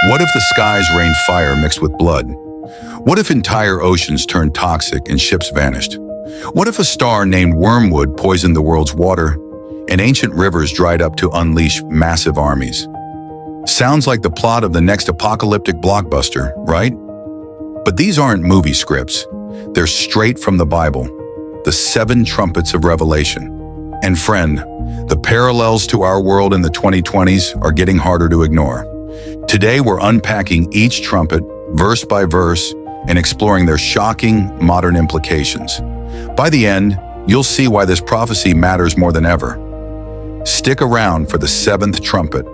What if the skies rained fire mixed with blood? What if entire oceans turned toxic and ships vanished? What if a star named Wormwood poisoned the world's water and ancient rivers dried up to unleash massive armies? Sounds like the plot of the next apocalyptic blockbuster, right? But these aren't movie scripts. They're straight from the Bible, the 7 trumpets of Revelation. And friend, the parallels to our world in the 2020s are getting harder to ignore. Today, we're unpacking each trumpet, verse by verse, and exploring their shocking modern implications. By the end, you'll see why this prophecy matters more than ever. Stick around for the 7th trumpet.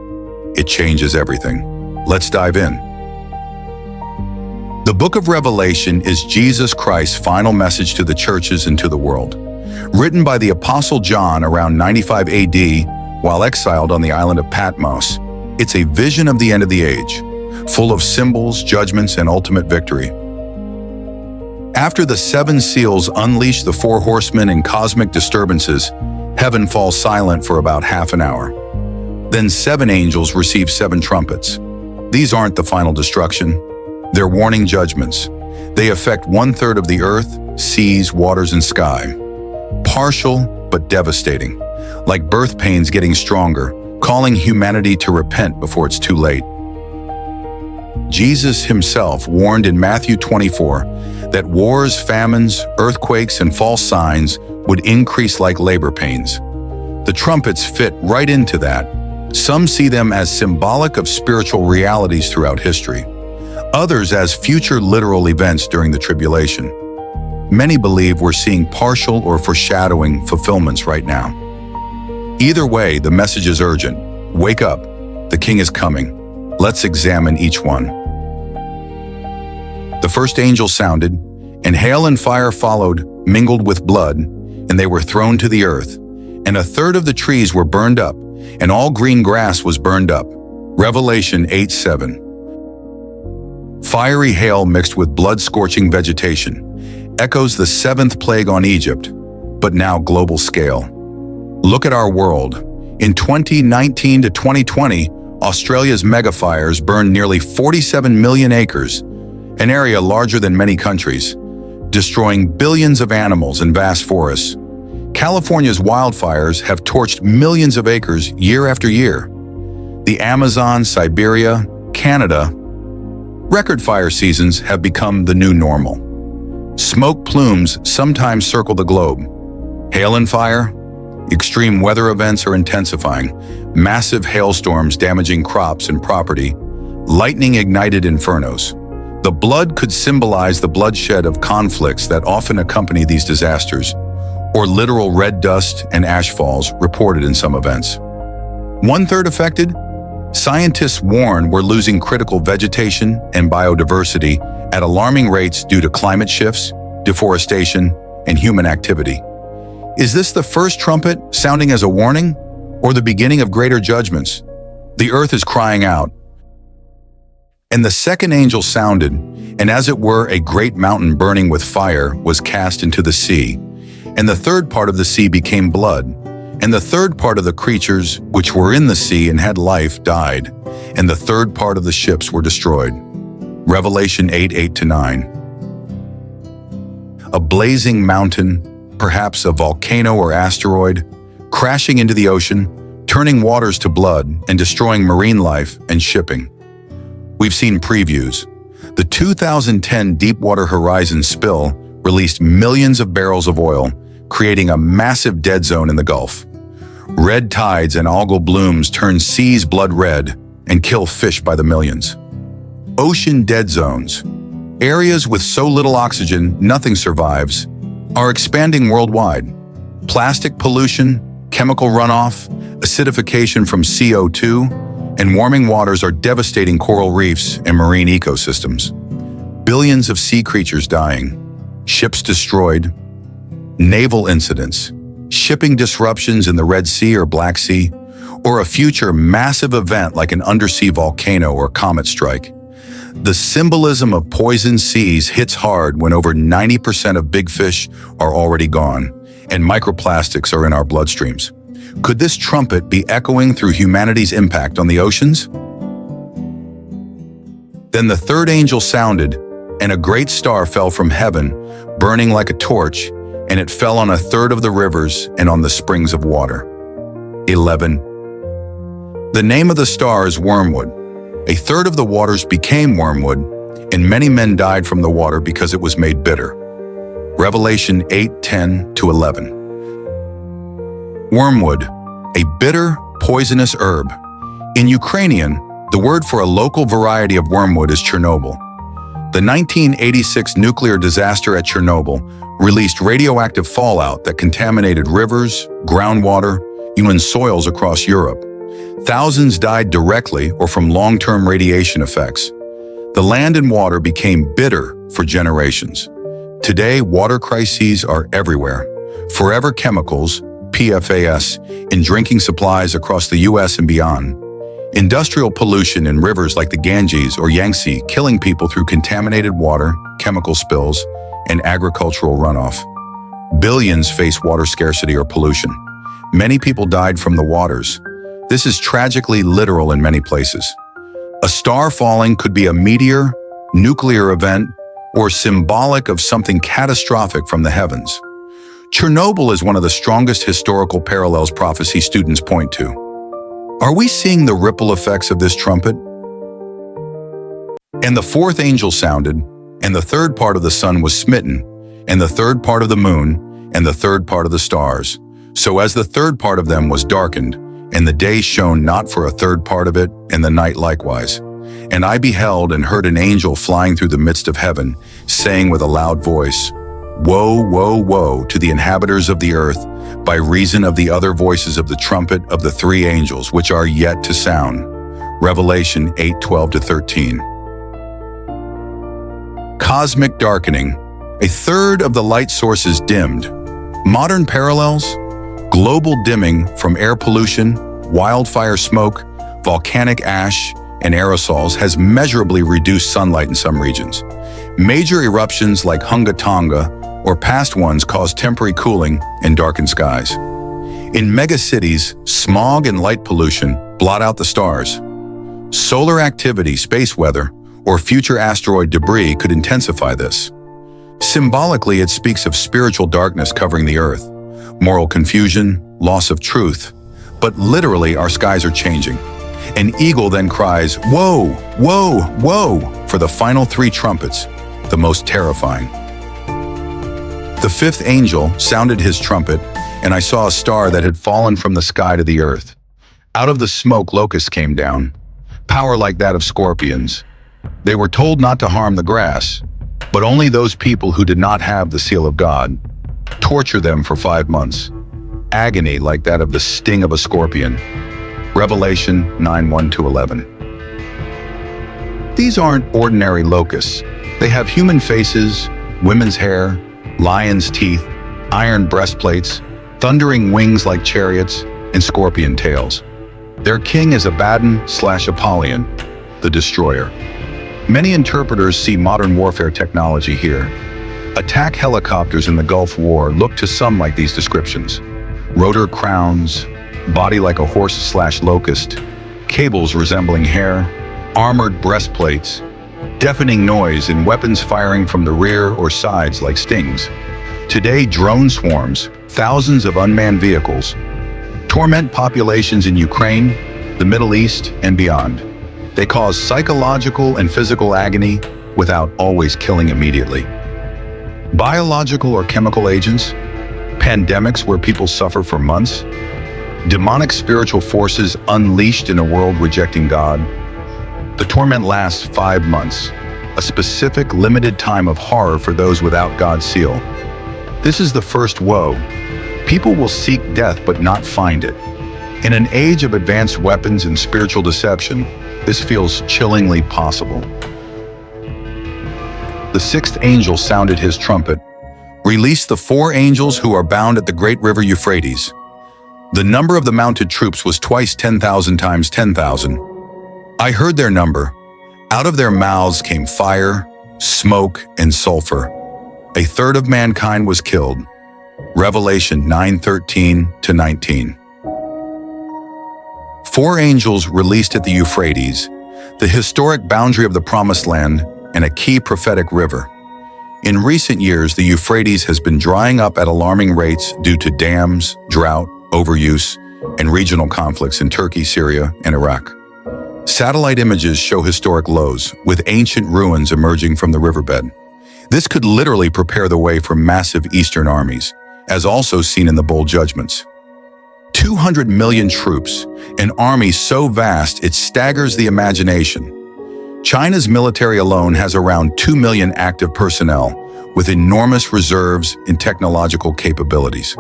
It changes everything. Let's dive in. The book of Revelation is Jesus Christ's final message to the churches and to the world. Written by the Apostle John around 95 AD while exiled on the island of Patmos, it's a vision of the end of the age, full of symbols, judgments, and ultimate victory. After the 7 seals unleash the 4 horsemen and cosmic disturbances, heaven falls silent for about half an hour. Then 7 angels receive 7 trumpets. These aren't the final destruction. They're warning judgments. They affect 1/3 of the earth, seas, waters, and sky. Partial, but devastating, like birth pains getting stronger, calling humanity to repent before it's too late. Jesus himself warned in Matthew 24 that wars, famines, earthquakes, and false signs would increase like labor pains. The trumpets fit right into that. Some see them as symbolic of spiritual realities throughout history, others as future literal events during the tribulation. Many believe we're seeing partial or foreshadowing fulfillments right now. Either way, the message is urgent. Wake up, the King is coming. Let's examine each one. The first angel sounded, and hail and fire followed, mingled with blood, and they were thrown to the earth. And 1/3 of the trees were burned up, and all green grass was burned up. Revelation 8:7. Fiery hail mixed with blood-scorching vegetation echoes the 7th plague on Egypt, but now global scale. Look at our world. In 2019 to 2020, Australia's megafires burned nearly 47 million acres, an area larger than many countries, destroying billions of animals and vast forests. California's wildfires have torched millions of acres year after year. The Amazon, Siberia, Canada, record fire seasons have become the new normal. Smoke plumes sometimes circle the globe. Hail and fire? Extreme weather events are intensifying. Massive hailstorms damaging crops and property. Lightning-ignited infernos. The blood could symbolize the bloodshed of conflicts that often accompany these disasters, or literal red dust and ash falls reported in some events. 1/3 affected? Scientists warn we're losing critical vegetation and biodiversity at alarming rates due to climate shifts, deforestation, and human activity. Is this the first trumpet sounding as a warning, or the beginning of greater judgments? The earth is crying out. And the second angel sounded, and as it were, a great mountain burning with fire was cast into the sea, and the 3rd part of the sea became blood, and the 3rd part of the creatures which were in the sea and had life died, and the 3rd part of the ships were destroyed. Revelation 8:8-9. A blazing mountain, perhaps a volcano or asteroid, crashing into the ocean, turning waters to blood and destroying marine life and shipping. We've seen previews. The 2010 Deepwater Horizon spill released millions of barrels of oil, creating a massive dead zone in the Gulf. Red tides and algal blooms turn seas blood red and kill fish by the millions. Ocean dead zones, areas with so little oxygen nothing survives, are expanding worldwide. Plastic pollution, chemical runoff, acidification from CO2, and warming waters are devastating coral reefs and marine ecosystems. Billions of sea creatures dying, ships destroyed, naval incidents, shipping disruptions in the Red Sea or Black Sea, or a future massive event like an undersea volcano or comet strike. The symbolism of poisoned seas hits hard when over 90% of big fish are already gone, and microplastics are in our bloodstreams. Could this trumpet be echoing through humanity's impact on the oceans? Then the third angel sounded, and a great star fell from heaven, burning like a torch, and it fell on a third of the rivers and on the springs of water. 11. The name of the star is Wormwood. A third of the waters became wormwood, and many men died from the water because it was made bitter. Revelation 8:10-11. Wormwood, a bitter, poisonous herb. In Ukrainian, the word for a local variety of wormwood is Chernobyl. The 1986 nuclear disaster at Chernobyl released radioactive fallout that contaminated rivers, groundwater, even soils across Europe. Thousands died directly or from long-term radiation effects. The land and water became bitter for generations. Today, water crises are everywhere. Forever chemicals, PFAS, in drinking supplies across the US and beyond. Industrial pollution in rivers like the Ganges or Yangtze, killing people through contaminated water, chemical spills, and agricultural runoff. Billions face water scarcity or pollution. Many people died from the waters. This is tragically literal in many places. A star falling could be a meteor, nuclear event, or symbolic of something catastrophic from the heavens. Chernobyl is one of the strongest historical parallels prophecy students point to. Are we seeing the ripple effects of this trumpet? And the fourth angel sounded, and the third part of the sun was smitten, and the third part of the moon, and the third part of the stars. So as the third part of them was darkened, and the day shone not for a third part of it, and the night likewise. And I beheld and heard an angel flying through the midst of heaven, saying with a loud voice, Woe, woe, woe to the inhabitants of the earth, by reason of the other voices of the trumpet of the three angels which are yet to sound. Revelation 8:12-13. Cosmic darkening. A third of the light sources dimmed. Modern parallels? Global dimming from air pollution, wildfire smoke, volcanic ash, and aerosols has measurably reduced sunlight in some regions. Major eruptions like Hunga Tonga or past ones cause temporary cooling and darkened skies. In megacities, smog and light pollution blot out the stars. Solar activity, space weather, or future asteroid debris could intensify this. Symbolically, it speaks of spiritual darkness covering the earth, moral confusion, loss of truth. But literally, our skies are changing. An eagle then cries, Woe, woe, woe, for the final three trumpets, the most terrifying. The fifth angel sounded his trumpet, and I saw a star that had fallen from the sky to the earth. Out of the smoke locusts came down, power like that of scorpions. They were told not to harm the grass, but only those people who did not have the seal of God. Torture them for 5 months. Agony like that of the sting of a scorpion. Revelation 9:1-11. These aren't ordinary locusts. They have human faces, women's hair, lion's teeth, iron breastplates, thundering wings like chariots, and scorpion tails. Their king is Abaddon/Apollyon, the destroyer. Many interpreters see modern warfare technology here. Attack helicopters in the Gulf War look to some like these descriptions. Rotor crowns, body like a horse/locust, cables resembling hair, armored breastplates, deafening noise and weapons firing from the rear or sides like stings. Today, drone swarms, thousands of unmanned vehicles, torment populations in Ukraine, the Middle East, and beyond. They cause psychological and physical agony without always killing immediately. Biological or chemical agents, pandemics where people suffer for months, demonic spiritual forces unleashed in a world rejecting God. The torment lasts 5 months, a specific limited time of horror for those without God's seal. This is the first woe. People will seek death but not find it. In an age of advanced weapons and spiritual deception, this feels chillingly possible. The sixth angel sounded his trumpet, released the 4 angels who are bound at the great river Euphrates. The number of the mounted troops was twice 10,000 times 10,000. I heard their number. Out of their mouths came fire, smoke, and sulfur. A third of mankind was killed. Revelation 9:13-19. 4 angels released at the Euphrates, the historic boundary of the Promised Land and a key prophetic river. In recent years, the Euphrates has been drying up at alarming rates due to dams, drought, overuse, and regional conflicts in Turkey, Syria, and Iraq. Satellite images show historic lows, with ancient ruins emerging from the riverbed. This could literally prepare the way for massive Eastern armies, as also seen in the bold judgments. 200 million troops, an army so vast it staggers the imagination. China's military alone has around 2 million active personnel, with enormous reserves and technological capabilities.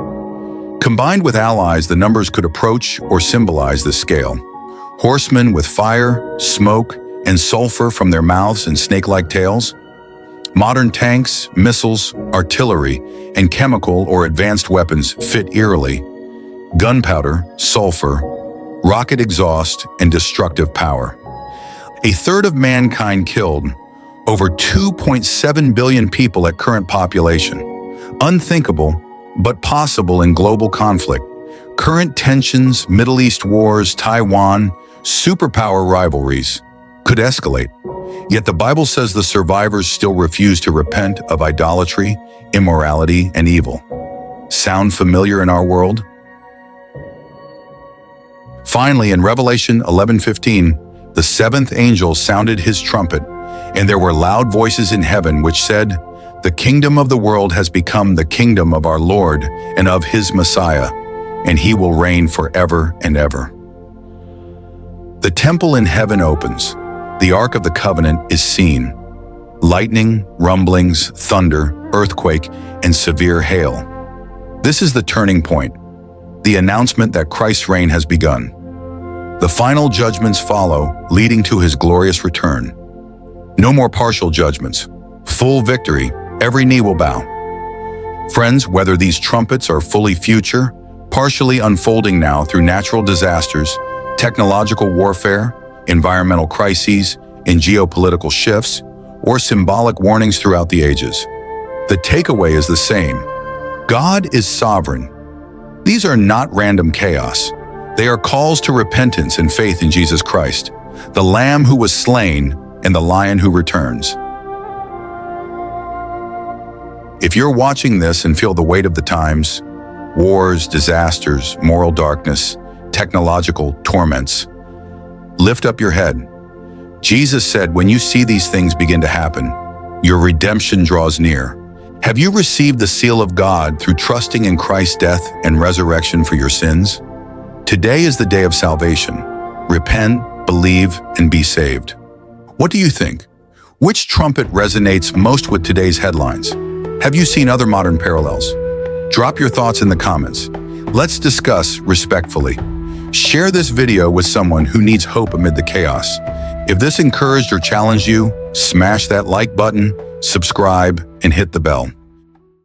Combined with allies, the numbers could approach or symbolize this scale. Horsemen with fire, smoke, and sulfur from their mouths and snake-like tails. Modern tanks, missiles, artillery, and chemical or advanced weapons fit eerily. Gunpowder, sulfur, rocket exhaust, and destructive power. A third of mankind killed, over 2.7 billion people at current population. Unthinkable, but possible in global conflict. Current tensions, Middle East wars, Taiwan, superpower rivalries could escalate. Yet the Bible says the survivors still refuse to repent of idolatry, immorality, and evil. Sound familiar in our world? Finally, in Revelation 11:15, the seventh angel sounded his trumpet, and there were loud voices in heaven which said, "The kingdom of the world has become the kingdom of our Lord and of his Messiah, and he will reign forever and ever." The temple in heaven opens. The Ark of the Covenant is seen. Lightning, rumblings, thunder, earthquake, and severe hail. This is the turning point, the announcement that Christ's reign has begun. The final judgments follow, leading to his glorious return. No more partial judgments. Full victory. Every knee will bow. Friends, whether these trumpets are fully future, partially unfolding now through natural disasters, technological warfare, environmental crises, and geopolitical shifts, or symbolic warnings throughout the ages, the takeaway is the same. God is sovereign. These are not random chaos. They are calls to repentance and faith in Jesus Christ, the Lamb who was slain and the Lion who returns. If you're watching this and feel the weight of the times, wars, disasters, moral darkness, technological torments, lift up your head. Jesus said, when you see these things begin to happen, your redemption draws near. Have you received the seal of God through trusting in Christ's death and resurrection for your sins? Today is the day of salvation. Repent, believe, and be saved. What do you think? Which trumpet resonates most with today's headlines? Have you seen other modern parallels? Drop your thoughts in the comments. Let's discuss respectfully. Share this video with someone who needs hope amid the chaos. If this encouraged or challenged you, smash that like button, subscribe, and hit the bell.